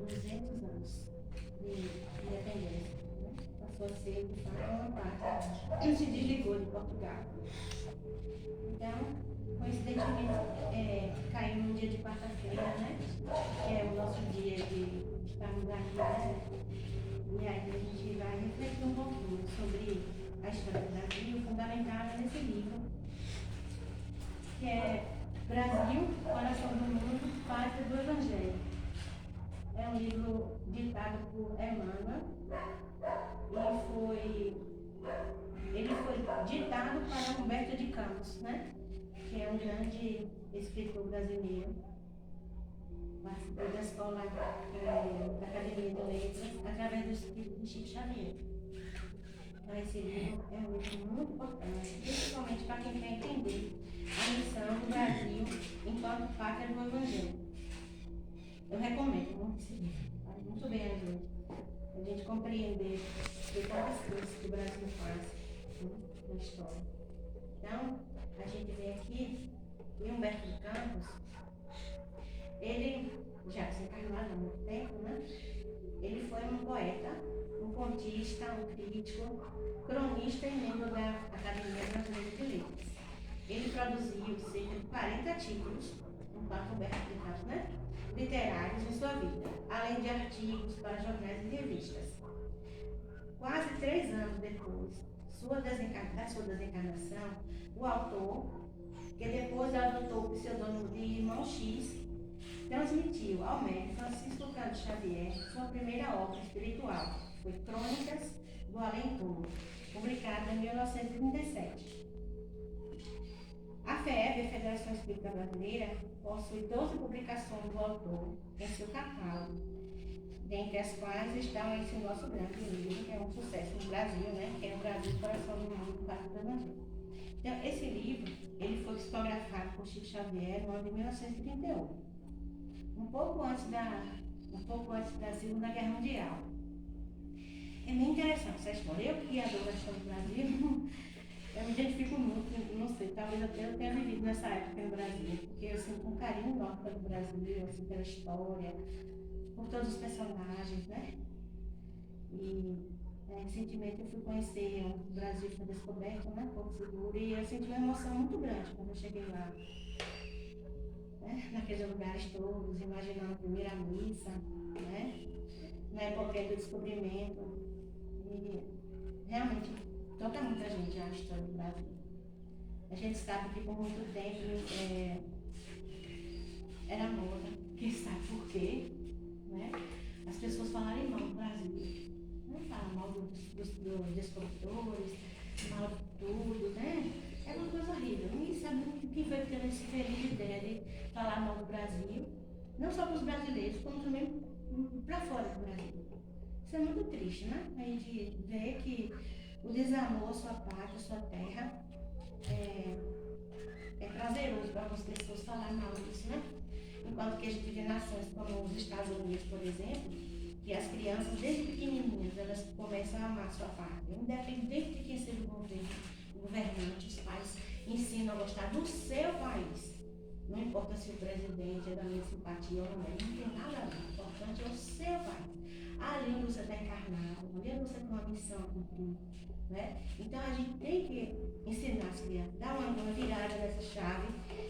200 anos de independência. Né? Passou a ser, de fato, uma parte. Se desligou de Portugal. Então, coincidentemente, caiu no dia de quarta-feira, né? Que é o nosso dia de estarmos aqui, né? E aí a gente vai refletir um pouquinho sobre a história do Brasil, fundamentada nesse livro, que é Brasil, Coração do Mundo, Pátria do Evangelho. É um livro ditado por Emmanuel e ele foi ditado para Humberto de Campos, né? Que é um grande escritor brasileiro, participou da escola da Academia de Letras, através do escrito de Chico Xavier. Então, esse livro é um livro muito importante, principalmente para quem quer entender a missão do Brasil enquanto pátria do Evangelho. Eu recomendo muito esse livro, faz muito bem a gente compreender de tantas coisas que o Brasil faz, né, na história. Então, a gente vê aqui em Humberto de Campos, ele já desencarnado há muito tempo, né? Ele foi um poeta, um contista, um crítico, cronista e membro da Academia Brasileira de Letras. Ele produziu cerca de 40 títulos, enquanto Humberto de Campos, né? Literários em sua vida, além de artigos para jornais e revistas. Quase 3 anos depois da sua desencarnação, o autor, que depois adotou o pseudônimo de Irmão X, transmitiu ao médico Francisco Cândido Xavier sua primeira obra espiritual, que foi Crônicas do Além-Túmulo, publicada em 1937. A FEB, a Federação Espírita Brasileira, possui 12 publicações do autor em seu catálogo, dentre as quais estão esse nosso grande livro, que é um sucesso no Brasil, né? Que é o Brasil, Coração do Mundo, Pátria do Evangelho. Então, esse livro, ele foi psicografado por Chico Xavier no ano de 1931, um pouco antes da Segunda Guerra Mundial. É bem interessante essa história. Eu, que adoro a história do Brasil, eu me identifico muito, não sei, talvez até eu tenha vivido nessa época no Brasil, porque eu sinto um carinho enorme pelo Brasil, assim, pela história, por todos os personagens, né? E recentemente eu fui conhecer o Brasil foi descoberto, né? Porto Seguro, e eu senti uma emoção muito grande quando eu cheguei lá. Né? Naqueles lugares todos, imaginando a primeira missa, né? Na época do descobrimento. E realmente toca muita gente a história do Brasil. A gente sabe que por muito tempo era moda, quem sabe por quê, né? As pessoas falarem mal do Brasil. Não falam mal dos descobridores, mal de tudo, né? É uma coisa horrível. Ninguém sabe quem foi que teve essa feliz ideia de falar mal do Brasil, não só para os brasileiros, como também para fora do Brasil. Isso é muito triste, né? A gente vê que o desamor à sua pátria, à sua terra, é prazeroso para algumas pessoas falar mal disso, né? Enquanto que a gente vê nações como os Estados Unidos, por exemplo, que as crianças, desde pequenininhas, elas começam a amar sua pátria, independente de quem seja o governante, os pais ensinam a gostar do seu país. Não importa se o presidente é da minha simpatia ou não é, não tem nada a ver. O importante é o seu país. Ali onde você está encarnado, ali onde você tem uma missão a cumprir. Né? Então a gente tem que ensinar as crianças, dar uma virada nessa chave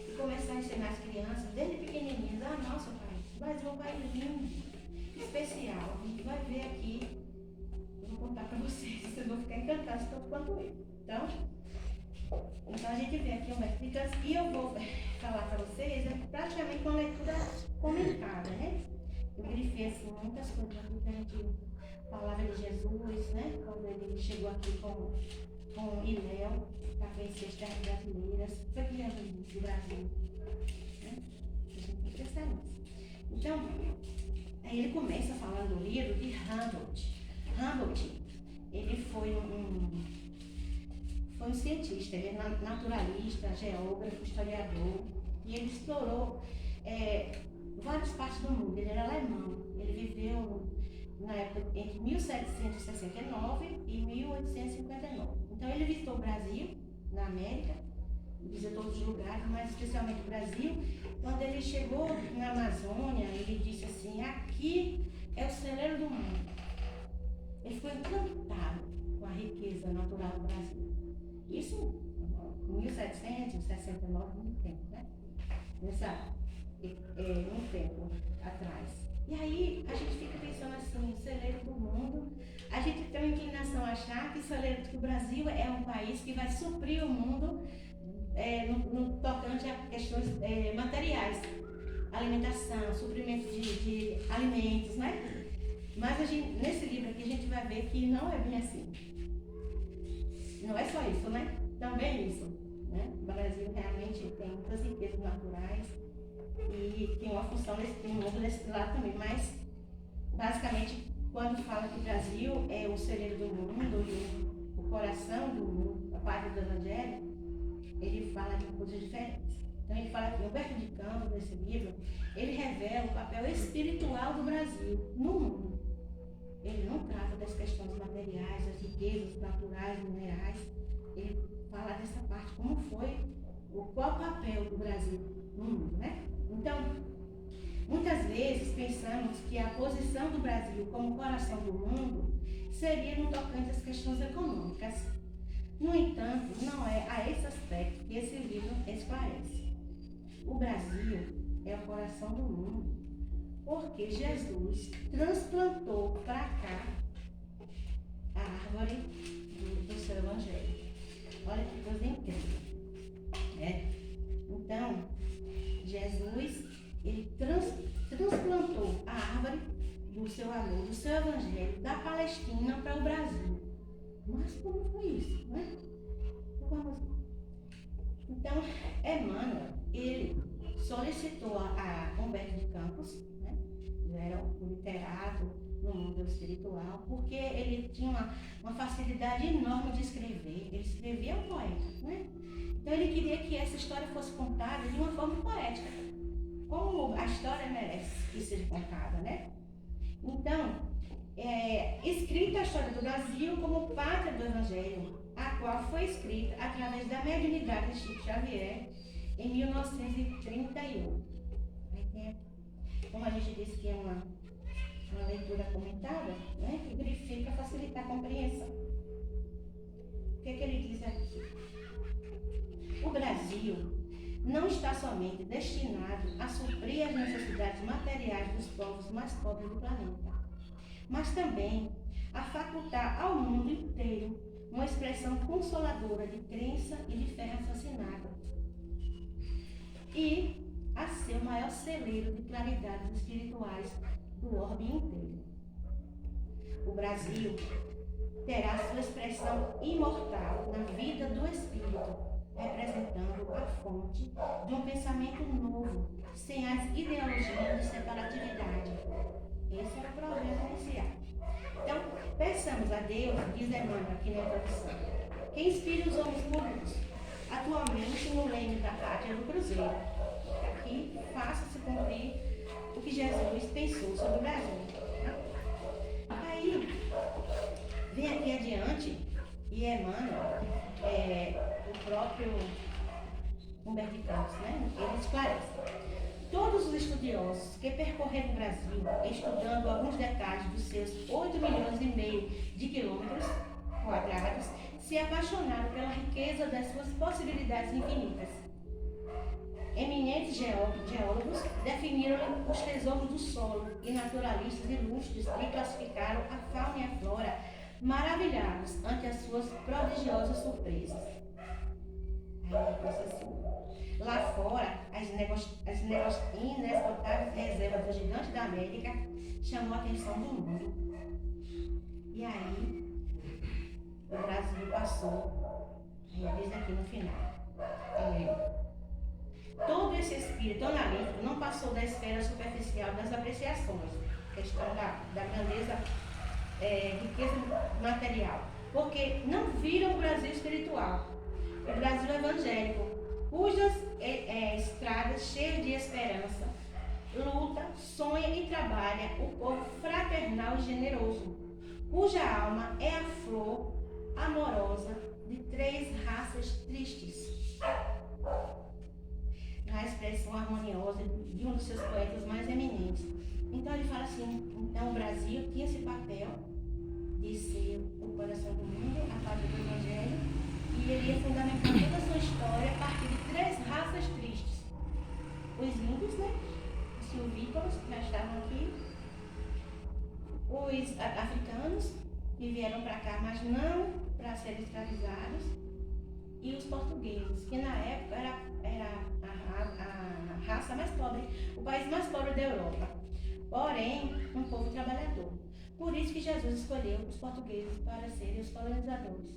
e começar a ensinar as crianças, desde pequenininhas, a amar o seu país. O Brasil é um país lindo, especial. A gente vai ver aqui, eu vou contar para vocês vão ficar encantados tanto quanto eu. Então a gente vê aqui uma explicação e eu vou falar para vocês praticamente uma leitura comentada, né? Eu grifei assim muitas coisas aqui que a gente falava de Jesus, né? Quando ele chegou aqui com Iléu para conhecer as terras brasileiras, foi criando do Brasil, né? A gente tem que pensar nisso. Então, aí ele começa falando do livro de Humboldt. Humboldt, ele foi um cientista, ele é naturalista, geógrafo, historiador, e ele explorou várias partes do mundo. Ele era alemão, ele viveu na época entre 1769 e 1859. Então ele visitou o Brasil, na América, visitou outros lugares, mas especialmente o Brasil. Quando ele chegou na Amazônia, ele disse assim, mortos no tempo, né? Um tempo atrás. E aí a gente fica pensando assim, o celeiro do mundo, a gente tem uma inclinação a achar que o Brasil é um país que vai suprir o mundo no tocante a questões materiais, alimentação, suprimento de alimentos, né? Mas nesse livro aqui a gente vai ver que não é bem assim. Não é só isso, né? Também isso, né? O Brasil realmente tem muitas riquezas naturais e tem uma função no mundo desse lado também, mas basicamente quando fala que o Brasil é o celeiro do mundo e o coração do mundo, a parte do Evangelho, ele fala de coisas diferentes. Então ele fala que Humberto de Campos, nesse livro, ele revela o papel espiritual do Brasil no mundo. Ele não trata das questões materiais, das riquezas naturais, minerais. Ele fala dessa parte, como foi, qual o papel do Brasil no mundo, né? Então, muitas vezes pensamos que a posição do Brasil como coração do mundo seria no tocante às questões econômicas. No entanto, não é a esse aspecto que esse livro esclarece. O Brasil é o coração do mundo, porque Jesus transplantou para cá a árvore do seu Evangelho. Olha que coisa incrível, né? Então, Jesus, ele transplantou a árvore do seu amor, do seu Evangelho, da Palestina para o Brasil. Mas como foi isso, né? Então, Emmanuel, ele solicitou a Humberto de Campos, né? Já era um literato no mundo espiritual, porque ele tinha uma facilidade enorme de escrever. Ele escrevia um poeta, né? Então ele queria que essa história fosse contada de uma forma poética, como a história merece que seja contada, né? Então, escrita a história do Brasil como pátria do Evangelho, a qual foi escrita através da mediunidade de Chico Xavier em 1931. Como a gente disse que é uma leitura comentada, né, que verifica facilitar a compreensão. O que ele diz aqui? O Brasil não está somente destinado a suprir as necessidades materiais dos povos mais pobres do planeta, mas também a facultar ao mundo inteiro uma expressão consoladora de crença e de fé raciocinada, e a ser o maior celeiro de claridades espirituais do orbe inteiro. O Brasil terá sua expressão imortal na vida do Espírito, representando a fonte de um pensamento novo, sem as ideologias de separatividade. Esse é o projeto inicial. Então, peçamos a Deus, diz Emmanuel aqui na introdução, que inspire os homens públicos, atualmente no leme da pátria do Cruzeiro, que faça-se cumprir o que Jesus pensou sobre o Brasil. Aí, vem aqui adiante, e Emmanuel, o próprio Humberto de Campos, né? Ele esclarece. Todos os estudiosos que percorreram o Brasil, estudando alguns detalhes dos seus 8,5 milhões de quilômetros quadrados, se apaixonaram pela riqueza das suas possibilidades infinitas. Eminentes geólogos definiram os tesouros do solo e naturalistas ilustres lhe classificaram a fauna e a flora, maravilhados ante as suas prodigiosas surpresas. Lá fora, as inesgotáveis reservas do gigante da América chamou a atenção do mundo. E aí, o Brasil passou, diz aqui no final, todo esse espírito analítico não passou da esfera superficial das apreciações, questão da grandeza, riqueza material, porque não viram o Brasil espiritual, o Brasil evangélico, cujas estradas cheias de esperança, luta, sonha e trabalha o povo fraternal e generoso, cuja alma é a flor amorosa de 3 raças tristes. Na expressão harmoniosa de um dos seus poetas mais eminentes. Então ele fala assim, então o Brasil tinha esse papel de ser o coração do mundo, a pátria do Evangelho, e ele ia fundamentar toda a sua história a partir de 3 raças os índios, né? Os silvícolas que já estavam aqui, os africanos que vieram para cá, mas não para serem escravizados, e os portugueses, que na época era a raça mais pobre, o país mais pobre da Europa, porém um povo trabalhador. Por isso que Jesus escolheu os portugueses para serem os colonizadores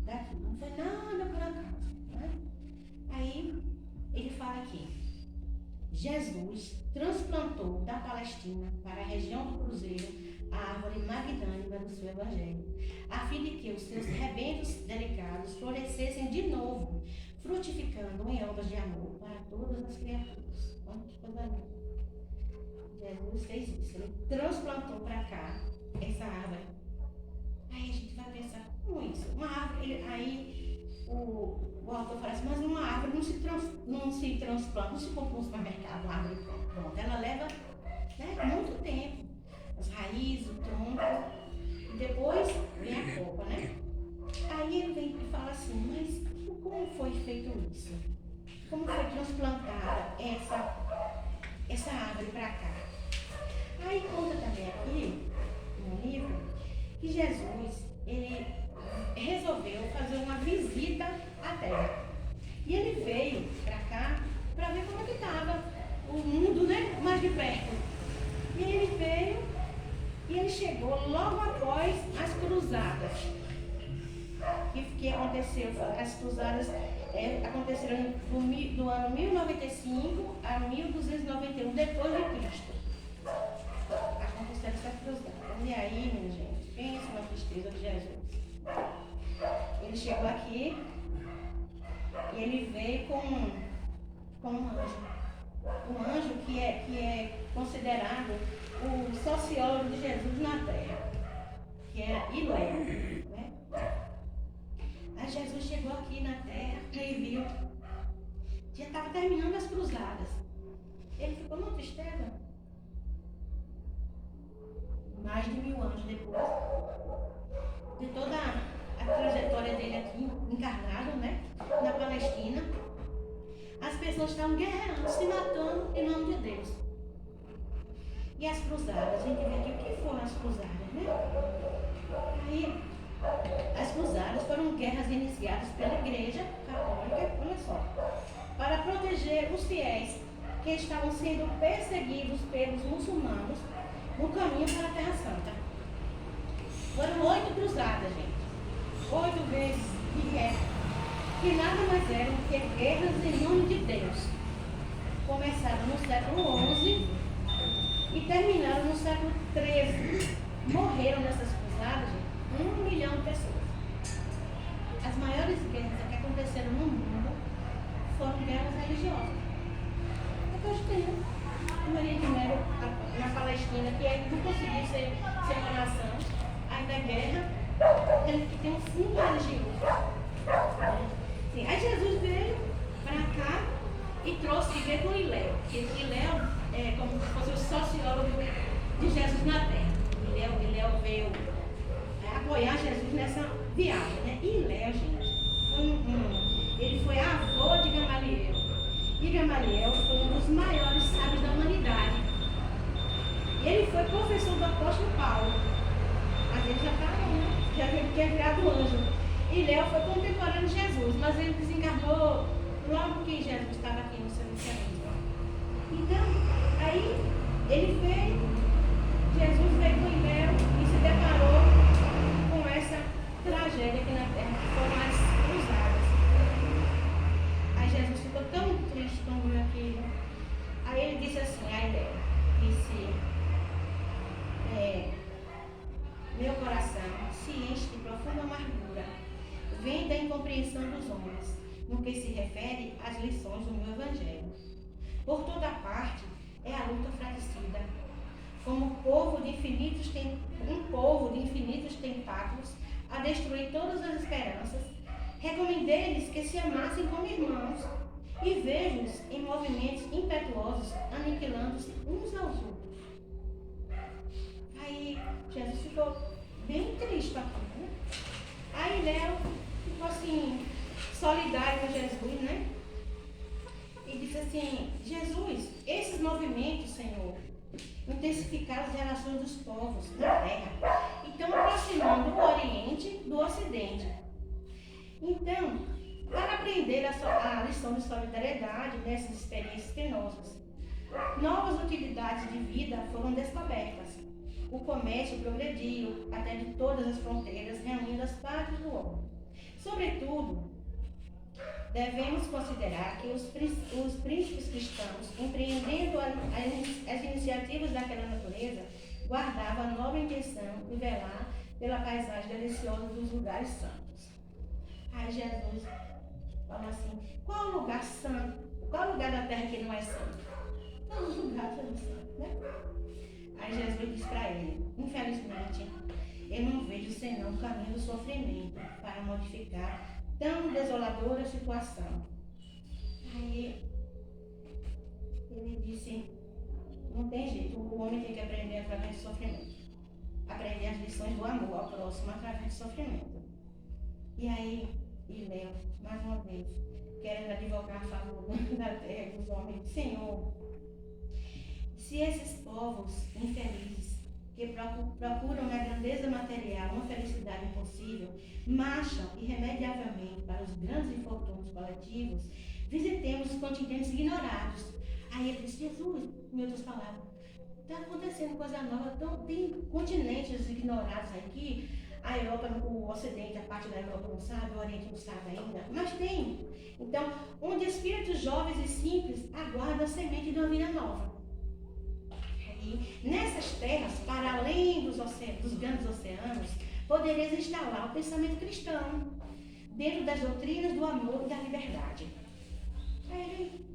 daqui. Não foi nada por acaso, né? Aí ele fala aqui: Jesus transplantou da Palestina para a região do Cruzeiro a árvore magnânima do seu evangelho, a fim de que os seus rebentos delicados florescessem de novo, frutificando em obras de amor para todas as criaturas. Olha que coisa linda. Jesus fez isso, ele transplantou para cá essa árvore. Aí a gente vai pensar, como isso? Uma árvore, aí o autor fala assim, mas uma árvore não se transplanta, não se compra no supermercado, uma árvore pronta. Ela leva, né, muito tempo. As raízes, o tronco, e depois vem a copa, né? Aí ele vem e fala assim, mas como foi feito isso? Como foi transplantada essa árvore para cá? Aí conta também aqui, no livro, que Jesus, ele resolveu fazer uma visita à Terra. E ele veio para cá para ver como é que estava o mundo, né, mais de perto. E ele veio e ele chegou logo após as cruzadas. Que aconteceu, as cruzadas aconteceram do ano 1095 a 1291 depois de Cristo. Aconteceram essas cruzadas. E aí, minha gente, pensa na tristeza de Jesus. Ele chegou aqui e ele veio com um anjo. Um anjo que é considerado o sociólogo de Jesus na Terra, que era Hiléo, né? Aí Jesus chegou aqui na Terra e viu, já estava terminando as cruzadas. Ele ficou numa tristeza. Mais de 1000 anos depois de toda a trajetória dele aqui, encarnado, né, na Palestina, as pessoas estavam guerreando, se matando em nome de Deus. E as cruzadas, a gente vê aqui o que foram as cruzadas, né? Aí, as cruzadas foram guerras iniciadas pela Igreja Católica, olha só, para proteger os fiéis que estavam sendo perseguidos pelos muçulmanos no caminho para a Terra Santa. Foram 8 cruzadas, gente. 8 vezes de guerra, que nada mais eram que guerras em nome de Deus. Começaram no século XI e terminaram no século XIII. Morreram nessas cruzadas, gente, 1 milhão de pessoas. As maiores guerras que aconteceram no mundo foram guerras religiosas. Depois tem o Oriente Médio, na Palestina, que não conseguiu ser uma nação, aí da guerra, ele tem um fundo religioso. Sim, aí Jesus veio para cá e veio com Hiléu, porque Hiléu é como se fosse o sociólogo de Jesus na Terra. Hiléu veio apoiar Jesus nessa viagem, né? E Hiléu, gente, ele foi avô de Gamaliel. E Gamaliel foi um dos maiores sábios da humanidade. E ele foi professor do apóstolo Paulo. A gente já está, né? Já tinha virado anjo. E Hiléu foi contemporâneo de Jesus, mas ele desencarnou logo que Jesus estava aqui no seu cristianismo. Então, aí ele veio, Jesus veio com Hiléu e se deparou com essa tragédia aqui na Terra, que foram as cruzadas. Aí Jesus ficou tão triste quando viu aquilo. Aí ele disse assim a Hiléu, meu coração se enche de profunda amargura, vem da incompreensão dos homens, no que se refere às lições do meu evangelho. Por toda parte é a luta fratricida, como um povo de infinitos tentáculos a destruir todas as esperanças. Recomendei-lhes que se amassem como irmãos e vejo-os em movimentos impetuosos, aniquilando-se uns aos outros. Aí Jesus ficou bem triste aqui, né? Aí Hiléu ficou assim, solidário com Jesus, né? E disse disse assim: Jesus, esses movimentos, Senhor, intensificaram as relações dos povos na terra e estão aproximando o Oriente do Ocidente. Então, para aprender a lição de solidariedade nessas experiências penosas, novas utilidades de vida foram descobertas. O comércio progrediu até de todas as fronteiras, reunindo as partes do homem. Sobretudo, devemos considerar que os príncipes cristãos, empreendendo as iniciativas daquela natureza, guardavam a nobre intenção de velar pela paisagem deliciosa dos lugares santos. Aí Jesus fala assim: qual o lugar santo? Qual o lugar da terra que não é santo? Todos os lugares são santos, né? Aí Jesus diz para ele: infelizmente, eu não vejo senão o caminho do sofrimento para modificar tão desoladora situação. Aí ele disse: não tem jeito, o homem tem que aprender através do sofrimento. Aprender as lições do amor ao próximo através do sofrimento. E aí, Léo, mais uma vez, querendo advogar a favor da terra dos homens: Senhor, se esses povos infelizes que procuram na grandeza material uma felicidade impossível, marcham irremediavelmente para os grandes infortúnios coletivos, visitemos os continentes ignorados. Aí ele disse: Jesus, em outras palavras, está acontecendo coisa nova, tem continentes ignorados aqui. A Europa, o Ocidente, a parte da Europa não sabe, o Oriente não sabe ainda, mas tem. Então, onde espíritos jovens e simples aguardam a semente de uma vida nova. Nessas terras, para além dos grandes oceanos, podereis instalar o pensamento cristão, dentro das doutrinas do amor e da liberdade. Aí ele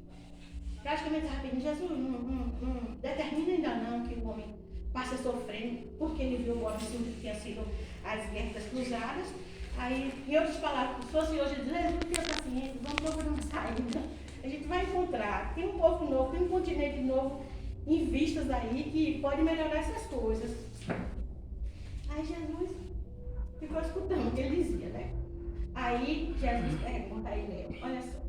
praticamente estava pedindo: Jesus, não determina ainda não que o homem passe a sofrer, porque ele viu o absurdo que tinha sido as guerras das cruzadas. Aí, em outras palavras, se fosse hoje, Jesus, tenha paciência, vamos procurar uma saída. A gente vai encontrar, tem um povo novo, tem um continente novo em vistas aí que pode melhorar essas coisas. Aí Jesus ficou escutando o que ele dizia, né? Aí Jesus pergunta a ele: olha só,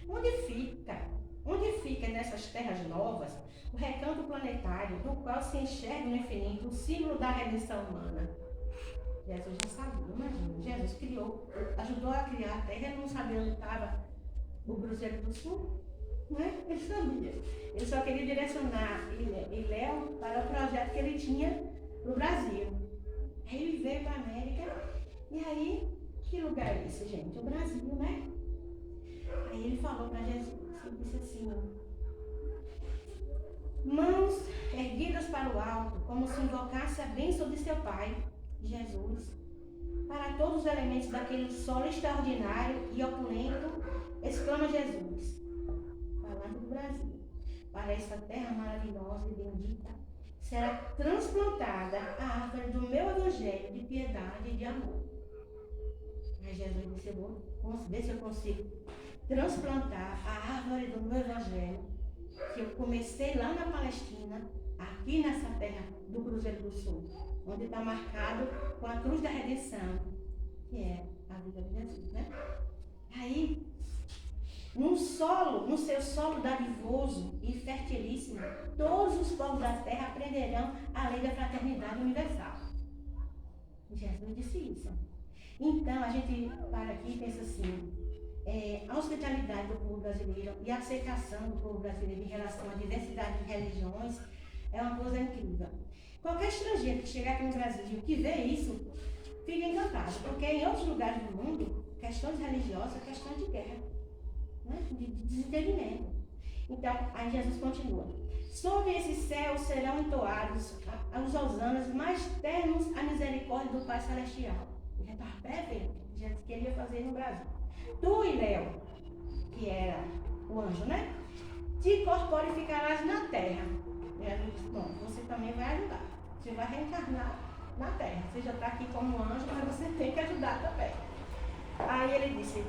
onde fica nessas terras novas o recanto planetário do qual se enxerga no infinito o símbolo da redenção humana? Jesus já sabia, imagina. Jesus ajudou a criar a terra, ele não sabia onde estava o Cruzeiro do Sul, né? Ele sabia. Ele só queria direcionar Léo para o projeto que ele tinha no Brasil. Aí ele veio para a América, e aí, que lugar é esse, gente? O Brasil, né? Aí ele falou para Jesus, ele disse assim: mãos erguidas para o alto, como se invocasse a bênção de seu Pai, Jesus, para todos os elementos daquele solo extraordinário e opulento, exclama Jesus, falando do Brasil: para esta terra maravilhosa e bendita, será transplantada a árvore do meu evangelho de piedade e de amor. Aí Jesus disse: eu vou ver se eu consigo transplantar a árvore do meu evangelho, que eu comecei lá na Palestina, aqui nessa terra do Cruzeiro do Sul, onde está marcado com a cruz da redenção, que é a vida de Jesus, né? Aí, no seu solo dadivoso e fertilíssimo, todos os povos da terra aprenderão a lei da fraternidade universal. Jesus disse isso. Então, a gente para aqui e pensa assim: a hospitalidade do povo brasileiro e a aceitação do povo brasileiro em relação à diversidade de religiões é uma coisa incrível. Qualquer estrangeiro que chegar aqui no Brasil que vê isso, fica encantado, porque em outros lugares do mundo, questões religiosas é questão de guerra, né? De desentendimento. Então, aí Jesus continua: sobre esse céu serão entoados os hosanas mais ternos à misericórdia do Pai Celestial. Já estava prevendo, Jesus queria fazer no Brasil. Tu e Léo, que era o anjo, né? Te corporificarás na terra. Jesus disse: bom, você também vai ajudar. Você vai reencarnar na terra. Você já está aqui como anjo, mas você tem que ajudar também. Aí ele disse: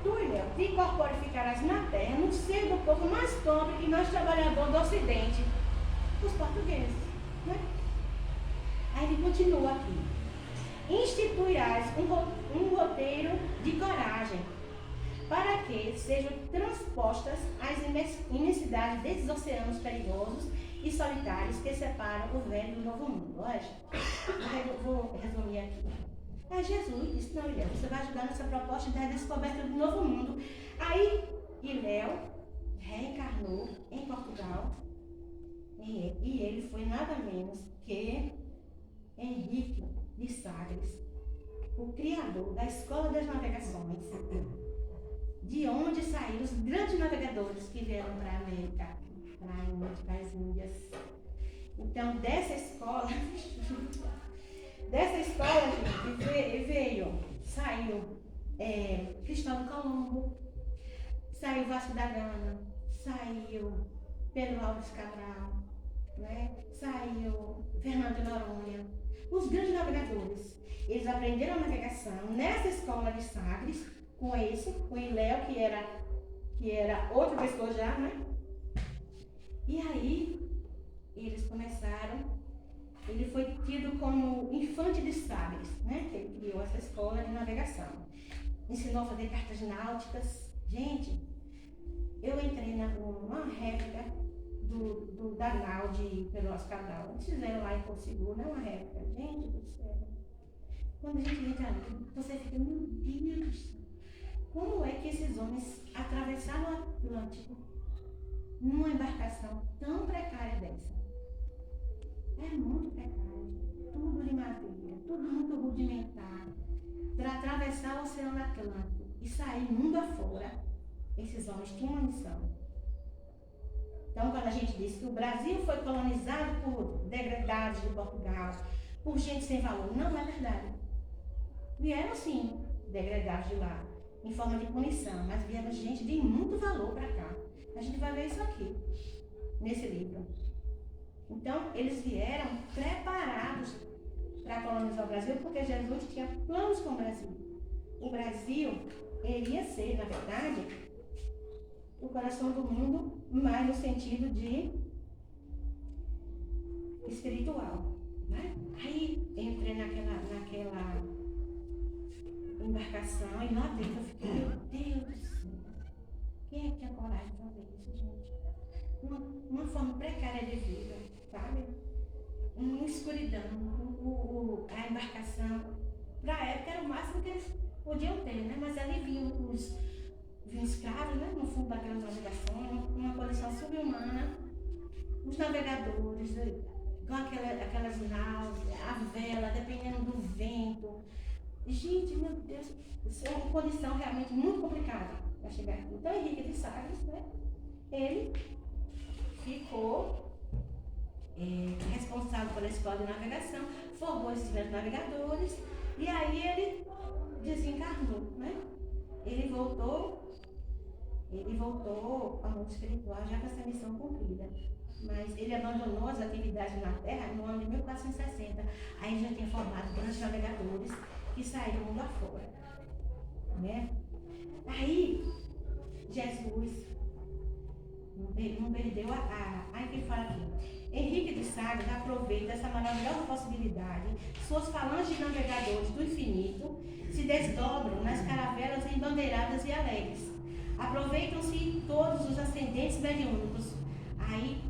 tu e Léo, te corporificarás na terra, no seio do povo mais pobre e mais trabalhador do Ocidente, os portugueses, né? Aí ele continua aqui: instituirás um roteiro de coragem, para que sejam transpostas as imensidades desses oceanos perigosos e solitários que separam o velho do novo mundo. Olha, vou resumir aqui. Jesus disse, não, Iléu, você vai ajudar nessa proposta da descoberta do novo mundo. Aí, Iléu reencarnou em Portugal e ele foi nada menos que Henrique de Sagres, o criador da Escola das Navegações, de onde saíram os grandes navegadores que vieram para a América, para as Índias. Então, dessa escola, gente, saiu Cristóvão Colombo, saiu Vasco da Gama, saiu Pedro Álvares Cabral, né? Saiu Fernando de Noronha, os grandes navegadores. Eles aprenderam a navegação nessa escola de Sagres, com Iléu, que era outra pessoa já, né? E aí, eles começaram, ele foi tido como infante de Sagres, né? Que ele criou essa escola de navegação. Ensinou a fazer cartas náuticas. Gente, eu entrei numa réplica da nau de Pelotas Cabral. Eles fizeram lá em Porto Seguro, né? Uma réplica. Gente do céu. Quando a gente entra ali, você fica, meu Deus do céu. Como é que esses homens atravessaram o Atlântico numa embarcação tão precária dessa? É muito precário. Tudo de madeira, tudo muito rudimentar. Para atravessar o Oceano Atlântico e sair mundo afora, esses homens tinham uma missão. Então, quando a gente diz que o Brasil foi colonizado por degradados de Portugal, por gente sem valor, não é verdade. Vieram sim degradados de lá, em forma de punição, mas vieram gente de muito valor para cá. A gente vai ver isso aqui, nesse livro. Então, eles vieram preparados para colonizar o Brasil, porque Jesus tinha planos com o Brasil. O Brasil iria ser, na verdade, o coração do mundo, mas no sentido de espiritual, né? Aí entrei naquela embarcação e lá dentro eu fiquei, meu Deus do céu, quem é que tinha coragem de fazer isso, gente? Uma forma precária de vida, sabe? Uma escuridão, a embarcação, para a época era o máximo que eles podiam ter, né? Mas ali vinham os escravos, né? No fundo daquelas navegações, uma condição subhumana, os navegadores, com aquelas naus, a vela, dependendo do vento. Gente, meu Deus, isso é uma condição realmente muito complicada para chegar aqui. Então, Henrique de Sagres, né? Ele ficou responsável pela escola de navegação, formou esses grandes navegadores e aí ele desencarnou, né? Ele voltou ao mundo espiritual já com essa missão cumprida. Mas ele abandonou as atividades na Terra no ano de 1460. Aí já tinha formado grandes navegadores que saíram do mundo afora, né? Aí Jesus não perdeu aí que ele fala aqui. Henrique de Sagres aproveita essa maravilhosa possibilidade. Suas falanges de navegadores do infinito se desdobram nas caravelas embandeiradas e alegres. Aproveitam-se todos os ascendentes mediúnicos. Aí,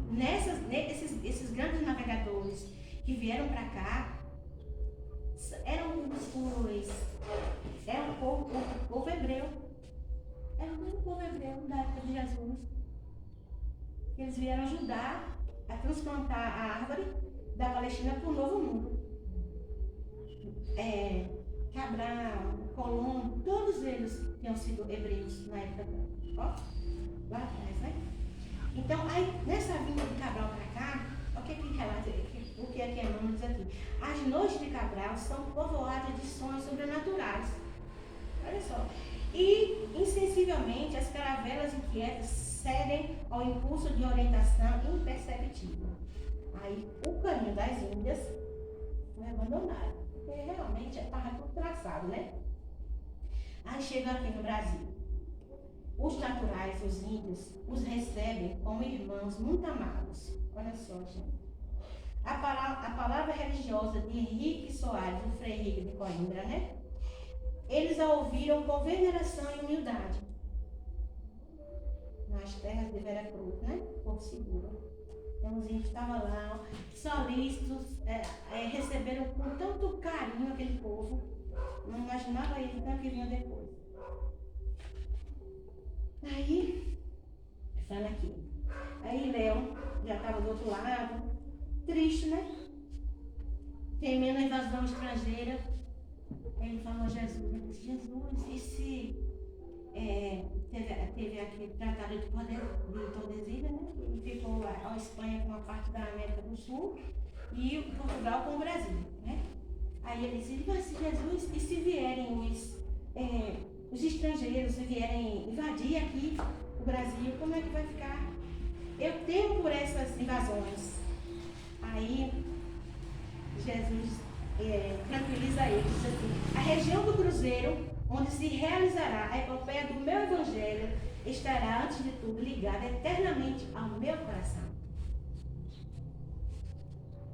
esses grandes navegadores que vieram para cá, eram o povo hebreu. Era o mesmo povo hebreu da época de Jesus. Eles vieram ajudar a transplantar a árvore da Palestina para o novo mundo. Cabral, Colombo, todos eles tinham sido hebreus na época lá atrás, né? Então, aí, nessa vinda de Cabral para cá, o que é que Emmanuel diz aqui? As noites de Cabral são povoadas de sonhos sobrenaturais. Olha só. E, insensivelmente, as caravelas inquietas cedem ao impulso de orientação imperceptível. Aí, o caminho das Índias foi abandonado, porque realmente estava tudo traçado, né? Aí chega aqui no Brasil. Os naturais, os índios, os recebem como irmãos muito amados. Olha só, gente. A palavra religiosa de Henrique Soares, o Frei Henrique de Coimbra, né? Eles a ouviram com veneração e humildade. nas terras de Veracruz, né? Porto Seguro. Então os índios estavam lá, solícitos, receberam com tanto carinho aquele povo, não imaginava eles o que vinha depois. Aí, falando aqui, aí Léo já estava do outro lado, triste, né? Temendo a invasão estrangeira. Ele falou a Jesus, ele disse, Jesus, e se teve aquele tratado de Tordesilhas, né? E ficou a Espanha com uma parte da América do Sul e Portugal com o Brasil, né? Aí ele disse, mas Jesus, e se vierem os estrangeiros, se vierem invadir aqui o Brasil, como é que vai ficar? Eu temo por essas invasões. Aí Jesus tranquiliza ele, diz assim, a região do Cruzeiro, onde se realizará a epopeia do meu evangelho, estará antes de tudo ligada eternamente ao meu coração.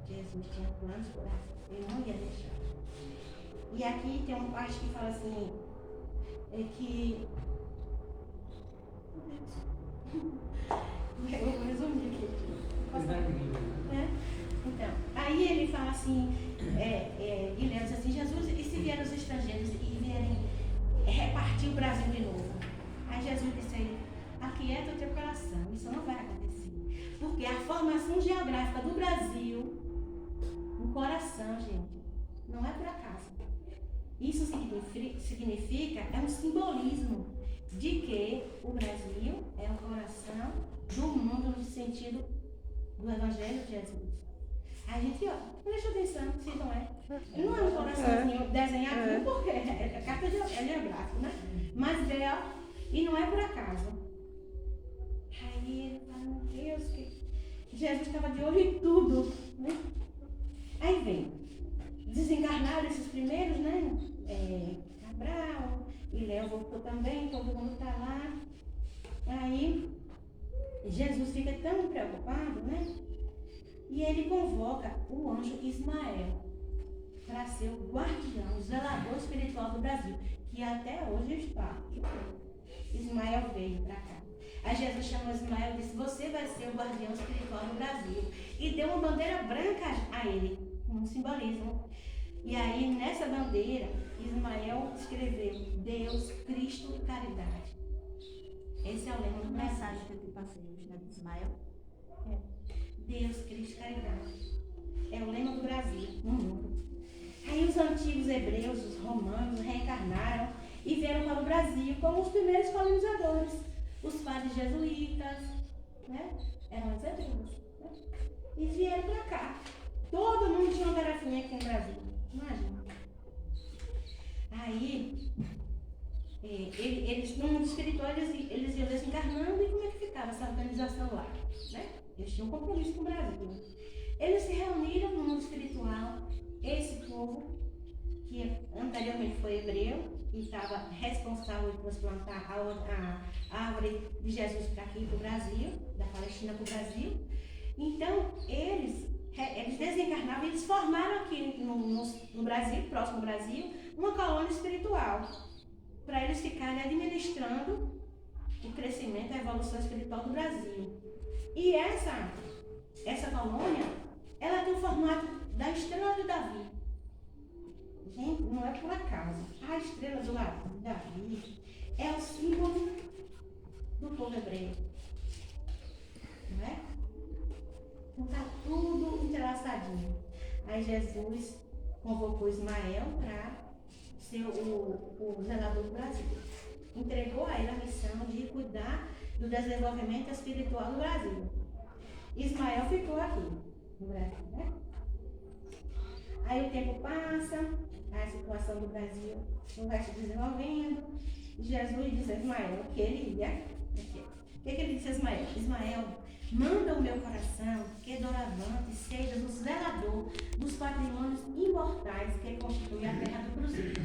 Jesus tinha planos por essa, ele não ia deixar. E aqui tem uma parte que fala assim, que eu vou resumir aqui. Então, aí ele fala assim, e Léo diz assim, Jesus, e se vierem os estrangeiros e vierem repartir o Brasil de novo? Aí Jesus disse a ele, aquieta o teu coração, isso não vai acontecer. Porque a formação geográfica do Brasil, no coração, gente, não é por acaso. Isso significa, é um simbolismo de que o Brasil é o coração do mundo no sentido do Evangelho de Jesus. A gente, presta atenção se não é. Não é um coraçãozinho desenhadinho, porque é carta geográfica, né? Mas e não é por acaso. Aí ele fala, meu Deus, que Jesus estava de olho em tudo, né? Aí vem, desencarnaram esses primeiros, né? Cabral, e Léo voltou também, todo mundo está lá. Aí Jesus fica tão preocupado, né? E ele convoca o anjo Ismael para ser o guardião, o zelador espiritual do Brasil, que até hoje está. Ismael veio para cá. Aí Jesus chamou Ismael e disse, você vai ser o guardião espiritual do Brasil. E deu uma bandeira branca a ele, um simbolismo. E aí, nessa bandeira, Ismael escreveu Deus, Cristo e Caridade. Esse é o lema do Brasil. Mensagem que eu te passei hoje, né, de Ismael? Deus, Cristo e Caridade. É o lema do Brasil, no mundo. Aí os antigos hebreus, os romanos, reencarnaram e vieram para o Brasil como os primeiros colonizadores. Os padres jesuítas, né? Eram os hebreus, né? E vieram para cá. Todo mundo tinha uma tarefinha aqui no Brasil. Imagina. Aí, eles no mundo espiritual, eles iam desencarnando, e como é que ficava essa organização lá, né? Eles tinham um compromisso com o Brasil. Eles se reuniram no mundo espiritual. Esse povo, que anteriormente foi hebreu e estava responsável por transplantar a árvore de Jesus para aqui, para o Brasil, da Palestina para o Brasil. Então, eles desencarnavam, eles formaram aqui no Brasil, próximo ao Brasil, uma colônia espiritual, para eles ficarem administrando o crescimento, a evolução espiritual do Brasil. E essa colônia, ela tem o formato da estrela de Davi. Gente, não é por acaso. A estrela do Davi é o símbolo do povo hebreu. Não é? Então está tudo entrelaçadinho. Aí Jesus convocou Ismael para ser o zelador do Brasil. Entregou a ele a missão de cuidar do desenvolvimento espiritual do Brasil. Ismael ficou aqui no Brasil, né? Aí o tempo passa, a situação do Brasil não vai se desenvolvendo. Jesus diz a Ismael que ele ia. O que ele disse a Ismael? Ismael, manda o meu coração que doravante seja o zelador dos patrimônios imortais que constituem a terra do Cruzeiro.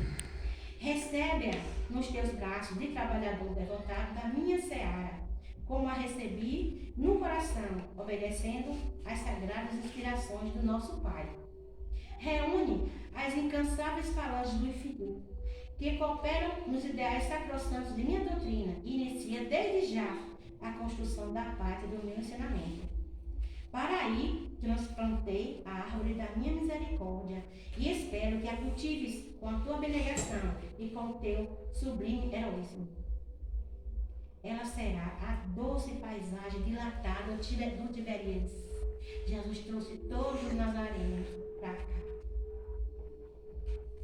Recebe-a nos teus braços de trabalhador devotado da minha seara, como a recebi no coração, obedecendo às sagradas inspirações do nosso Pai. Reúne as incansáveis falanges do Ifigô, que cooperam nos ideais sacrossantos de minha doutrina, e inicia desde já a construção da pátria do meu ensinamento. Para aí transplantei a árvore da minha misericórdia e espero que a cultives com a tua abnegação e com o teu sublime heroísmo. Ela será a doce paisagem dilatada do Tiberíades. Jesus trouxe todos os nazarenos para cá.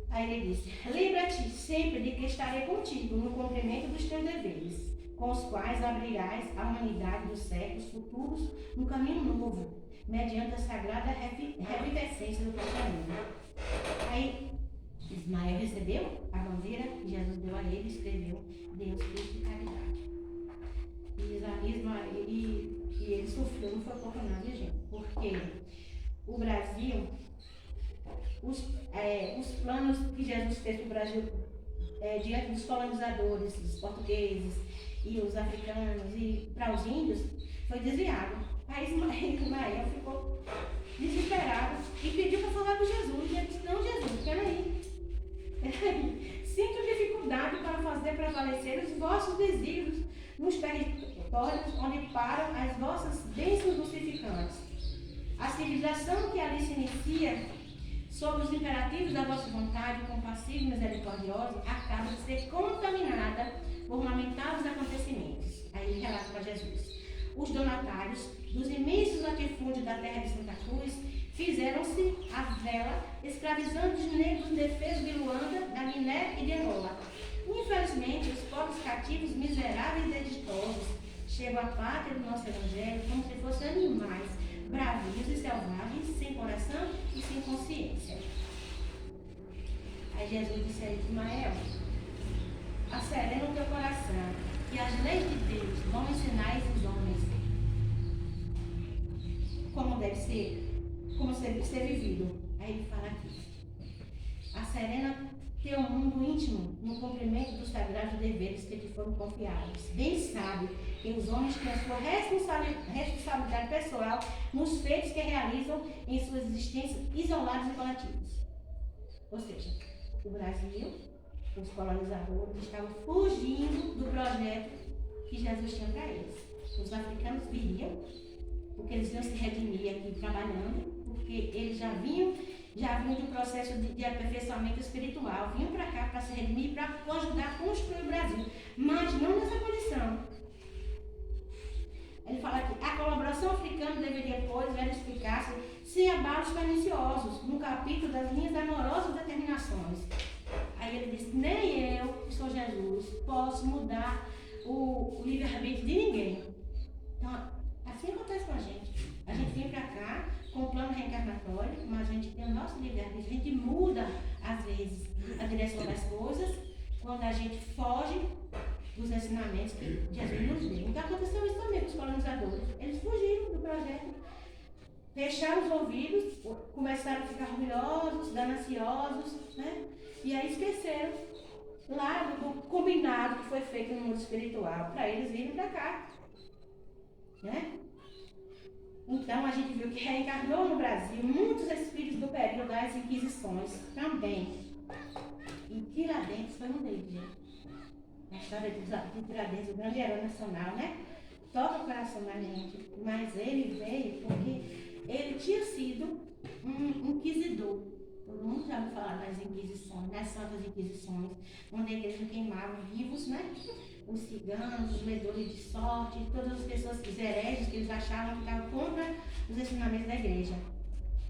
Aí ele disse: lembra-te sempre de que estarei contigo no cumprimento dos teus deveres, com os quais abrirás a humanidade dos séculos futuros no caminho novo, mediante a sagrada revivescência do cristianismo. Aí Ismael recebeu a bandeira que Jesus deu a ele e escreveu: Deus, Cristo e caridade. E ele sofreu, não foi pouco não, viu, gente? Porque o Brasil, os planos que Jesus fez para o Brasil diante dos colonizadores, dos portugueses e os africanos e para os índios, foi desviado. Aí Ismael ficou desesperado e pediu para falar com Jesus. E ele disse: não, Jesus, peraí. Sinto dificuldade para fazer prevalecer os vossos desígnios nos territórios onde param as vossas bênçãos lucificantes. A civilização que ali se inicia sob os imperativos da vossa vontade compassiva e misericordiosa acaba de ser contaminada por lamentáveis acontecimentos. Aí ele relata para Jesus: os donatários dos imensos latifúndios da terra de Santa Cruz fizeram-se à vela, escravizando os negros indefesos de Luanda, da Guiné e de Angola. Infelizmente, os pobres cativos miseráveis e desditosos chegam à pátria do nosso evangelho como se fossem animais bravios e selvagens, sem coração e sem consciência. Aí Jesus disse a Ismael: acerena o teu coração, que as leis de Deus vão ensinar esses homens como deve ser, como ser vivido. Aí ele fala aqui: acerena teu mundo íntimo no cumprimento dos sagrados deveres que te foram confiados. Bem sabe que os homens têm a sua responsabilidade pessoal nos feitos que realizam em suas existências isoladas e coletivas. Ou seja, o Brasil, os colonizadores estavam fugindo do projeto que Jesus tinha para eles. Os africanos viriam, porque eles iam se redimir aqui trabalhando, porque eles já vinham de um processo de aperfeiçoamento espiritual, vinham para cá para se redimir, para ajudar a construir o Brasil, mas não nessa condição. Ele fala aqui: a colaboração africana deveria, pois, verificar-se sem abalos perniciosos, no capítulo das minhas amorosas determinações. Aí ele diz: nem eu, que sou Jesus, posso mudar o livre-arbítrio de ninguém. Então, assim acontece com a gente. A gente vem para cá com o plano reencarnatório, mas a gente tem o nosso livre-arbítrio. A gente muda, às vezes, a direção das coisas quando a gente foge dos ensinamentos que Jesus nos deu. Então aconteceu isso também com os colonizadores. Eles fugiram do projeto, fecharam os ouvidos, começaram a ficar orgulhosos, gananciosos, né? E aí esqueceram lá do combinado que foi feito no mundo espiritual, para eles virem para cá, né? Então a gente viu que reencarnou no Brasil muitos espíritos do período das Inquisições também. E Tiradentes foi um deles, gente. A história de Tiradentes, o grande herói nacional, né? Toca o coração da gente. Mas ele veio porque ele tinha sido um inquisidor. Todo mundo já ouviu falar das Inquisições, das Santas Inquisições, onde a igreja queimava vivos, né? Os ciganos, os ledores de sorte, todas as pessoas, os hereges que eles achavam que estavam contra os ensinamentos da igreja.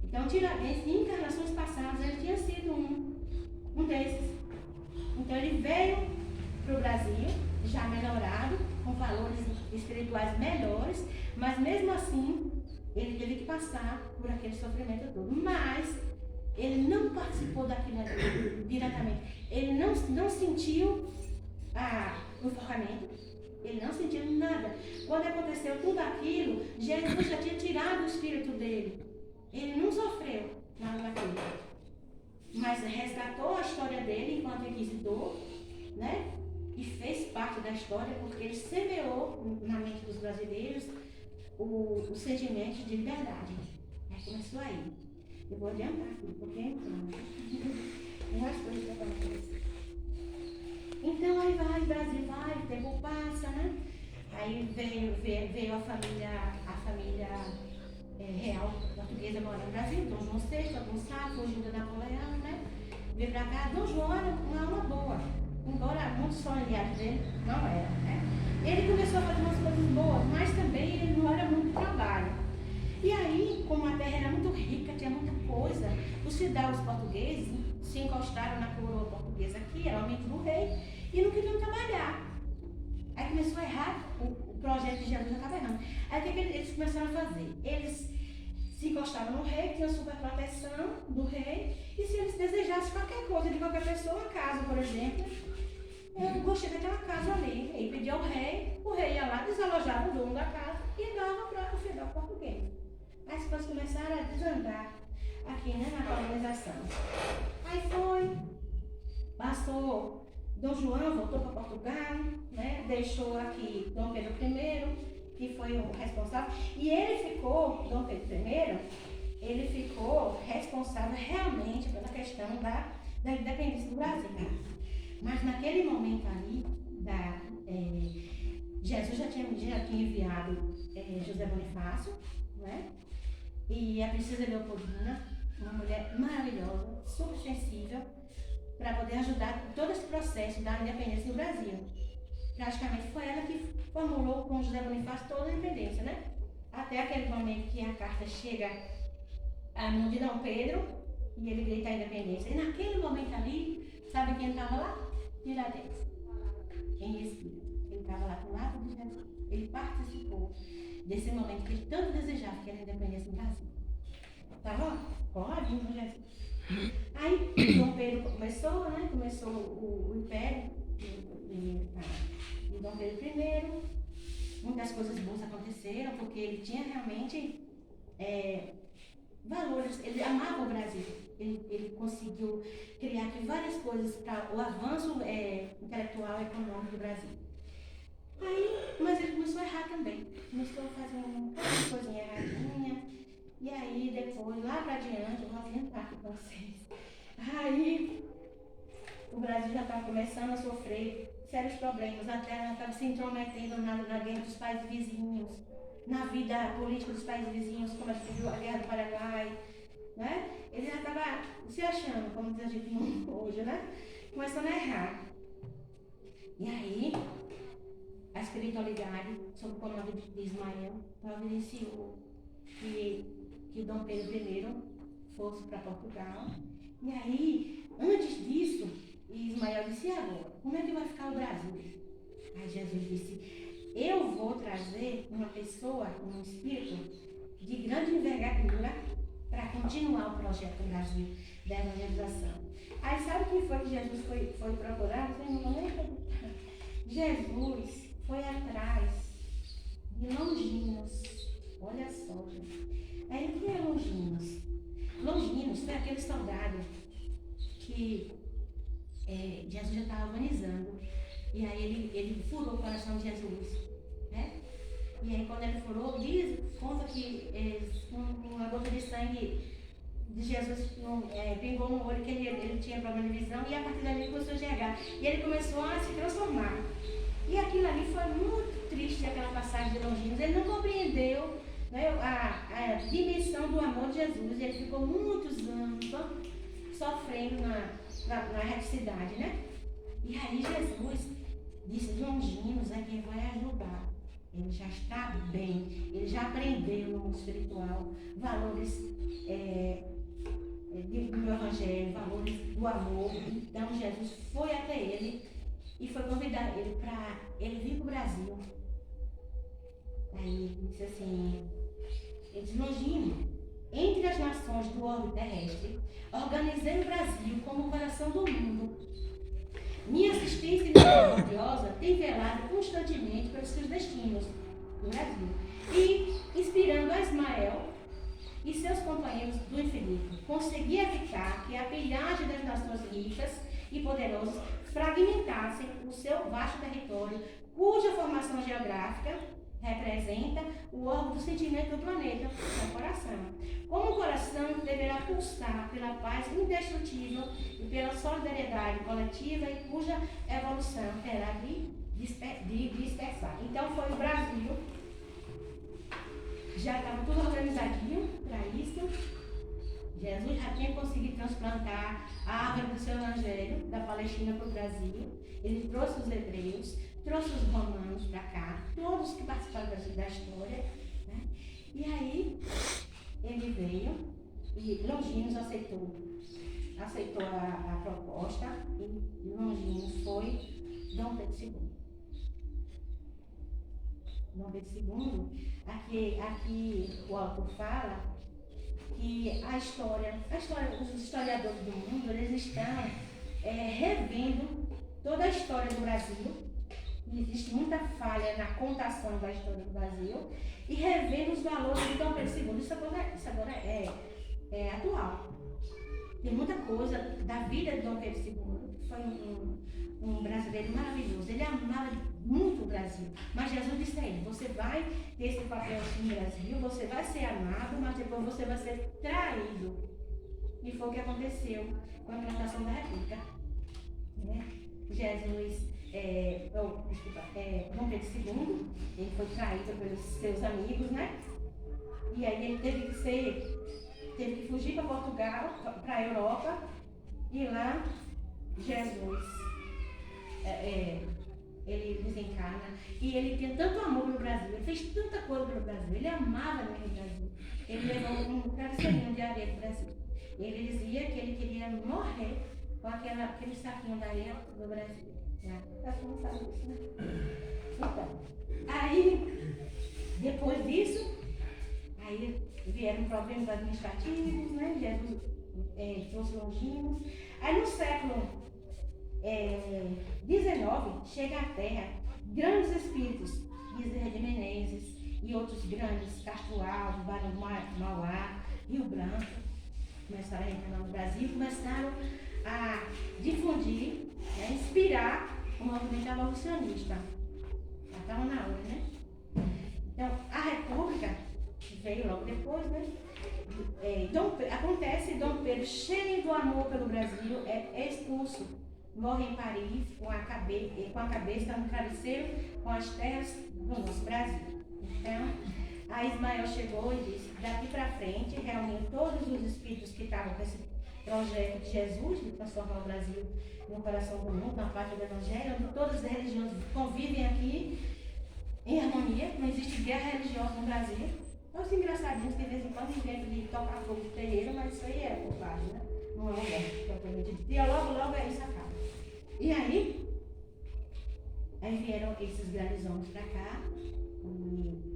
Então, Tiradentes, em encarnações passadas, ele tinha sido um desses. Então, ele veio para o Brasil, já melhorado, com valores espirituais melhores, mas mesmo assim, ele teve que passar por aquele sofrimento todo. Mas ele não participou daquilo diretamente. Ele não sentiu o enforcamento. Ele não sentiu nada. Quando aconteceu tudo aquilo, Jesus já tinha tirado o espírito dele. Ele não sofreu nada daquilo. Mas resgatou a história dele enquanto inquisidor, né? E fez parte da história porque ele semeou na mente dos brasileiros o sentimento de liberdade. Aí começou aí. Eu vou adiantar aqui, porque tem mais coisas para acontecer. Então aí vai, o Brasil vai, o tempo passa, né? Aí veio a família real portuguesa morar no Brasil, Dom João VI, alguns sabem, fugiu da Napoleão, né? Veio pra cá. Dom João era uma alma boa, embora muitos familiares dele não eram, né? Ele começou a fazer umas coisas boas, mas também ele não era muito trabalho. E aí, como a terra era muito rica, tinha muita coisa, os fidalgos portugueses se encostaram na coroa portuguesa aqui, era o amigo do rei, e não queriam trabalhar. Aí começou a errar, o projeto de Jesus já estava errando. Aí o que eles começaram a fazer? Eles se encostavam no rei, tinham super proteção do rei, e se eles desejassem qualquer coisa de qualquer pessoa, uma casa, por exemplo, eu gostei daquela casa ali, e pedia ao rei, o rei ia lá, desalojava o dono da casa e dava para o fidalgo português. As coisas começaram a desandar aqui, né, na colonização. Aí passou, Dom João voltou para Portugal, né, deixou aqui Dom Pedro I, que foi o responsável, e ele ficou, Dom Pedro I, ele ficou responsável realmente pela questão da independência do Brasil. Mas naquele momento ali, Jesus já tinha enviado José Bonifácio, né? E a princesa Leopoldina, uma mulher maravilhosa, super sensível, para poder ajudar todo esse processo da independência do Brasil. Praticamente foi ela que formulou com José Bonifácio toda a independência, né? Até aquele momento que a carta chega à mão de Dom Pedro e ele grita a independência. E naquele momento ali, sabe quem estava lá? Tiradentes, em espírito. Ele estava lá do lado de Jesus. Ele participou desse momento que ele tanto desejava, que era a independência do Brasil. Estava coladinho com Jesus. Aí Dom Pedro começou, né? Começou o império de Dom Pedro I. Muitas coisas boas aconteceram, porque ele tinha realmente valores, ele amava o Brasil. Ele conseguiu criar aqui várias coisas para o avanço intelectual e econômico do Brasil. Aí, mas ele começou a errar também. Começou a fazer uma coisinha erradinha. E aí, depois, lá para adiante, eu vou adiantar aqui para vocês. Aí, o Brasil já estava começando a sofrer sérios problemas. A terra estava se intrometendo na guerra dos países vizinhos, na vida política dos países vizinhos, como a gente viu a guerra do Paraguai, né? Ele já estava se achando, como diz a gente hoje, né? Começando a errar. E aí, a espiritualidade, sob o comando de Ismael, providenciou que Dom Pedro I fosse para Portugal. E aí, antes disso, Ismael disse: e agora? Como é que vai ficar o Brasil? Aí Jesus disse: eu vou trazer uma pessoa, um espírito de grande envergadura para continuar o projeto do Brasil da evangelização. Aí sabe quem foi que Jesus foi procurar? Vocês não vão nem acreditar. Jesus foi atrás de Longinos. Olha só, gente. Aí quem é Longinos? Longinos foi aquele soldado que Jesus já estava agonizando. E aí ele furou o coração de Jesus, né? E aí quando ele furou, conta que uma gota de sangue de Jesus pingou no olho, que ele tinha problema de visão, e a partir dali ele começou a enxergar. E ele começou a se transformar. E aquilo ali foi muito triste, aquela passagem de Longinos. Ele não compreendeu, né, a dimensão do amor de Jesus. Ele ficou muitos anos sofrendo na reticidade, né? E aí Jesus disse: Longinos é quem vai ajudar. Ele já está bem, ele já aprendeu no mundo espiritual valores do Evangelho, valores do amor. Então Jesus foi até ele e foi convidar ele para ele vir para o Brasil. Aí ele disse assim: ele disse: Longino, entre as nações do orbe terrestre, organizei o Brasil como o coração do mundo. Minha assistência misericordiosa tem velado constantemente pelos seus destinos no Brasil. E, inspirando a Ismael e seus companheiros do infinito, consegui evitar que a pilhagem das nações ricas e poderosas fragmentassem o seu vasto território, cuja formação geográfica representa o órgão do sentimento do planeta, que é o coração. Como o coração deverá pulsar pela paz indestrutível e pela solidariedade coletiva, e cuja evolução terá de dispersar. Então foi o Brasil, já estava tudo organizadinho para isso. Jesus já tinha conseguido transplantar a árvore do seu evangelho da Palestina para o Brasil. Ele trouxe os hebreus, trouxe os romanos para cá, todos que participaram da história, né? E aí ele veio e Longinos aceitou a proposta e Longinos foi Dom Pedro II. Dom Pedro II, aqui o autor fala que a história, os historiadores do mundo, eles estão revendo toda a história do Brasil. Existe muita falha na contação da história do Brasil e revendo os valores de Dom Pedro II. Isso agora é atual. Tem muita coisa da vida de Dom Pedro II, que foi um brasileiro maravilhoso. Ele amava muito o Brasil. Mas Jesus disse a ele: você vai ter esse papel assim no Brasil, você vai ser amado, mas depois você vai ser traído. E foi o que aconteceu com a implantação da República. Né? Jesus, Dom Pedro II, ele foi traído pelos seus amigos, né? E aí ele teve que fugir para Portugal, para a Europa, e lá Jesus ele desencarna, e ele tinha tanto amor pelo Brasil, ele fez tanta coisa pelo Brasil, ele amava mesmo o Brasil. Ele levou um travesseirinho de areia do Brasil. Ele dizia que ele queria morrer com aquele saquinho de areia do Brasil. Acho que não sabe isso, né? Então, aí, depois disso, aí vieram problemas administrativos, né? Jesus trouxe Longinos. Aí no século XIX, chega à Terra grandes espíritos, Bezerra de Menezes e outros grandes, Castro Alves, Barão do Mauá, Rio Branco, começaram a entrar no Brasil, começaram a difundir, inspirar o movimento abolicionista. Já estava na hora, né? Então, a República veio logo depois, né? Acontece Dom Pedro, cheio do amor pelo Brasil, é expulso, morre em Paris com a cabeça no travesseiro, com as terras do nosso Brasil. Então, a Ismael chegou e disse: daqui para frente, reuniu todos os espíritos que estavam com esse projeto de Jesus, de transformar o Brasil no coração do mundo, na parte do Evangelho, onde todas as religiões convivem aqui em harmonia, não existe guerra religiosa no Brasil. Os engraçadinhos que de vez em quando inventam de tocar fogo de terreiro, mas isso aí é bobagem, né? Não é uma guerra, propriamente dita. Logo isso acaba. E aí vieram esses grandes homens para cá, e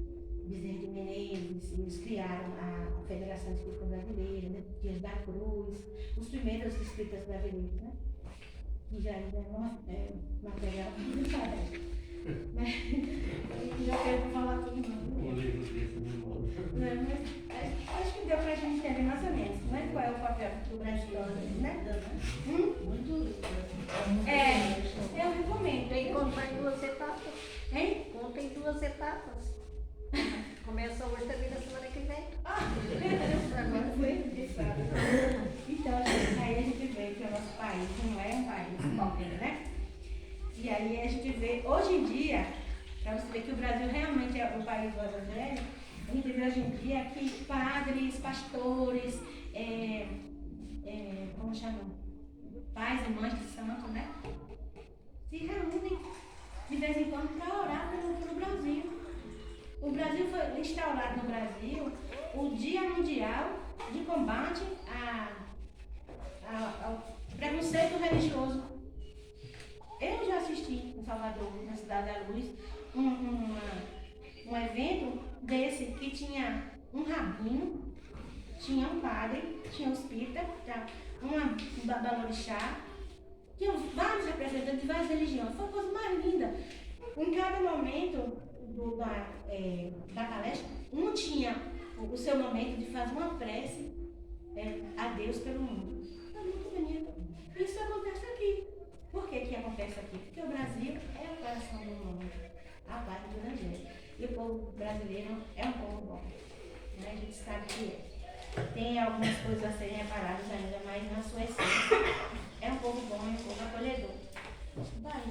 Bezerra de Menezes, eles criaram a Federação Espírita Brasileira, né? Dias da Cruz, os primeiros espíritas brasileiros, né? Que já ainda é material de palestra. Já quero falar tudo não. Mas acho que deu para a gente entender mais ou menos, né? Qual é o papel do Brasil, né? Muito. Eu recomendo. Tem que contar em 2 etapas. Hein? Conta em 2 etapas. Começa hoje, termina semana que vem. Agora foi interessado. Então, aí a gente vê que o nosso país não é um país qualquer, né? E aí a gente vê, hoje em dia, para você ver que o Brasil realmente é o país do Evangelho, a gente vê hoje em dia que padres, pastores, como chamam? Pais e mães de santo, né? Se reúnem de vez em quando para orar pelo Brasil. O Brasil foi instaurado no Brasil o Dia Mundial de Combate ao preconceito religioso. Eu já assisti em Salvador, na Cidade da Luz, um evento desse que tinha um rabino, tinha um padre, tinha um espírita, um babalorixá, tinha vários representantes de várias religiões. Foi a coisa mais linda. Em cada momento da palestra, um tinha o seu momento de fazer uma prece a Deus pelo mundo. Foi muito bonito. Isso acontece aqui. Por que acontece aqui? Porque o Brasil é o coração do mundo, a parte do Evangelho. E o povo brasileiro é um povo bom. Né? A gente sabe que tem algumas coisas a serem reparadas ainda, mas na sua essência é um povo bom, é um povo acolhedor. Vai,